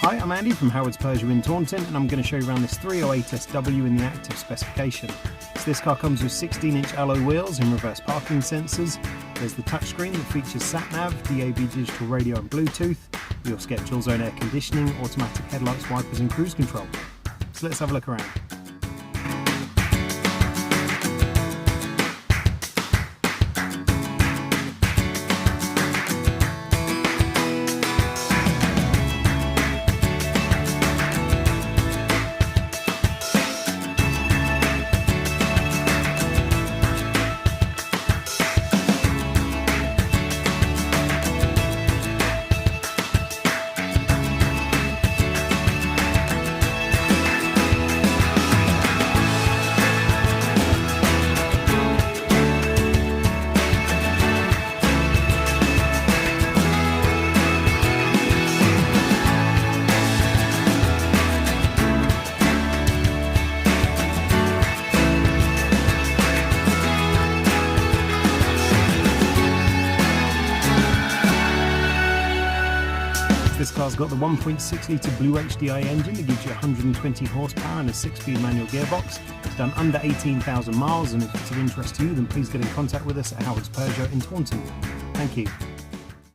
Hi, I'm Andy from Howard's Peugeot in Taunton, and I'm going to show you around this 308SW in the active specification. So this car comes with 16-inch alloy wheels and reverse parking sensors. There's the touchscreen that features sat-nav, DAB digital radio and Bluetooth. You also get dual zone air conditioning, automatic headlights, wipers and cruise control. So let's have a look around. This car's got the 1.6 litre Blue HDI engine that gives you 120 horsepower and a 6-speed manual gearbox. It's done under 18,000 miles, and if it's of interest to you, then please get in contact with us at Howard's Peugeot in Taunton. Thank you.